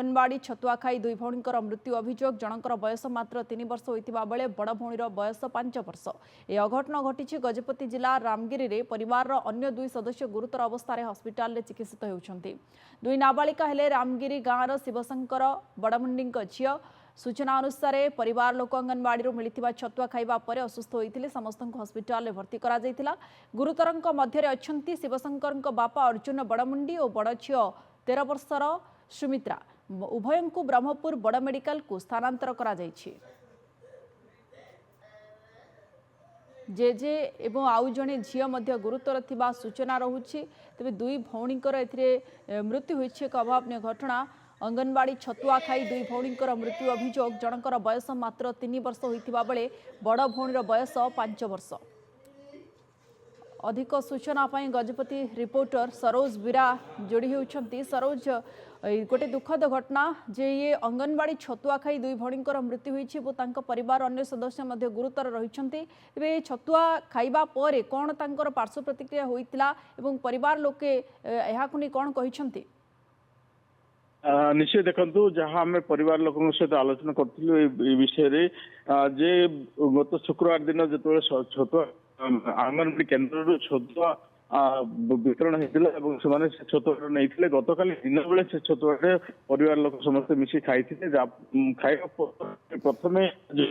अंगनवाड़ी छतुआ खाई दुई भौणीकर मृत्यु अभियोग जनकर बयस मात्र 3 वर्ष होइतिबा बेले बड़ भौणीर बयस 5 वर्ष। ए अघटन घटी गजपति जिला रामगिरी रे परिवार अन्य दुई सदस्य गुरुतर अवस्था हस्पिटाल रे चिकित्सित होउछंती। दुई नाबालिका हेले रामगिरी गाँवर शिवशंकर बड़मुंडी झील। सूचना अनुसार परिवार लोक अंगनवाड़ी मिलता छतुआ खाइबा परे असुस्थ होते समस्त हस्पिटाल में भर्ती करा जायतिला। गुरुतर मध्य अच्छा शिवशंकर बापा अर्जुन बड़मुंडी और बड़ झी 13 वर्षर सुमित्रा। उभय को ब्रह्मपुर बड़ मेडिकल को स्थानांतर करा जायछि। जेजे एवं आउ जड़े झील गुरुतर थिबा सूचना रहुछि। तेबे दुई भौणीकर एथिरे मृत्यु होइछि। एक अभावनीय घटना। अंगनवाड़ी छतुआ खाई दुई भौणीकर मृत्यु अभियोग जनकर बयस मात्र 3 वर्ष होइतिबा बेले बड़ भौणीर बयस 5 वर्ष। अधिक सूचना पाई गजपति रिपोर्टर सरोज बीरा जोड़ी होउछंती। सरोज, गोटे दुखद घटना जे ये अंगनवाड़ी छतुआ खाई दुई भौणीकर मृत्यु होइछि और तांको परिवार अन्य सदस्य मध्य गुरुतर रहिछंती। एबे छतुआ खाइबा परे कोन तांकर पार्श्व प्रतिक्रिया होइतिला एवं परिवार लोके एहाकु नै कोन कहिछंती? निश्चय देखु जहाँ आम परिवार लोक सहित आलोचना करूँ विषय जे गत शुक्रवार दिन जो छतुआ आंगनवाड़ी केन्द्र छतुआ वितरण होता से छतुआ नहीं गत काली दिन बेले से छतुआ परिवार लोक समस्त मिसी खाई खाइबा प्रथम जो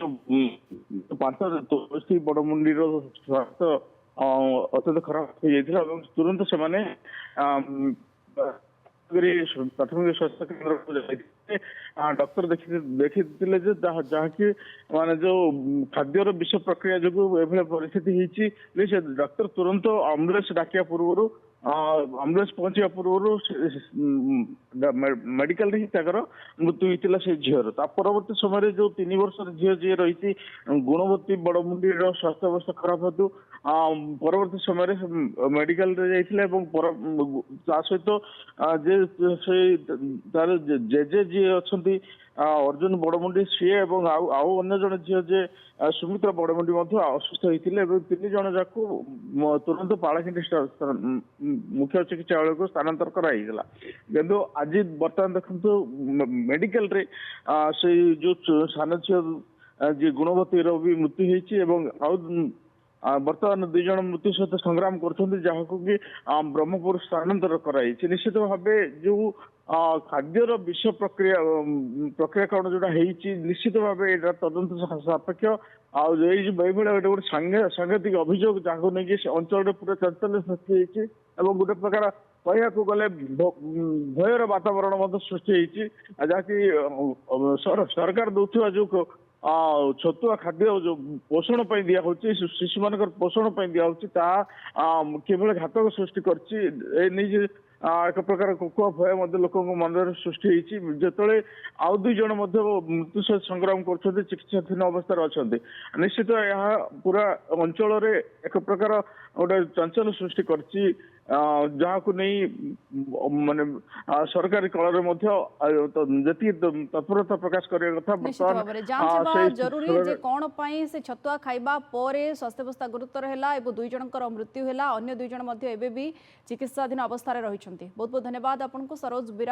5 बड़मुंडी स्वास्थ्य अत्यंत खराब हो जाता तुरंत से प्राथमिक स्वास्थ्य केन्द्र को डॉक्टर देखी जहाँकि माने जो खाद्यर विष प्रक्रिया जो परिस्थिति से डॉक्टर तुरंत एम्बुलेंस डाकिया पूर्व एम्बुलेंस पहुंचा पूर्व मेडिकल मृत्यु होता से झीर परवर्त समय जो 3 वर्ष झील जी रही गुणवती बड़मुंडी स्वास्थ्य अवस्था खराब हेतु परवर्त समय मेडिकल सहित तार जेजे जी अच्छा अर्जुन बड़मुंडी सी आउ अन्य जन झील जे सुमित्रा बड़मुंडी असुस्थ होते 3 जन जाक तुरंत पालाखिंडी मुख्य चिकित्सालय को स्थानांतर कराइला। किंतु आज बर्तमान देखो मेडिकल रे से जो सान झील गुणवती भी मृत्यु होती बर्तमान 2 जन मृत्यु सहित संग्राम कर ब्रह्मपुर स्थानांतर कराई। निश्चित भाव जो खाद्यर विष प्रक्रियाकरण जोटा निश्चित भाव यहाँ तदंत सापेक्ष गोटे सांघातिक अभियोग जहाँ नहीं अंचल पूरा चांचल्य सृष्टि गोटे प्रकार कह गले भयर वातावरण सृष्टि जहाँकि सरकार दौरा जो छतुआ खाद्य जो पोषण दिया शिशु मान पोषण दिया किभली घातक सृष्टि कर एक प्रकार कोकुआ भय लोक मन सृष्टि होते आउ 2 जन मृत्यु सहित संग्राम कर चिकित्साधीन अवस्था अच्छा। निश्चित यह पूरा अंचल एक प्रकार गोटे चंचल सृष्टि कर जहाँ को नहीं माने सरकारी कल जी तत्परता प्रकाश करवा जरूरी जे कौन पाई से छतुआ खाइबा परे स्वास्थ्य अवस्था गुरुतर है और 2 जनकर मृत्यु है अन्य 2 जन एबे भी चिकित्साधीन अवस्था रही। बहुत बहुत धन्यवाद आपको सरोज बीरा।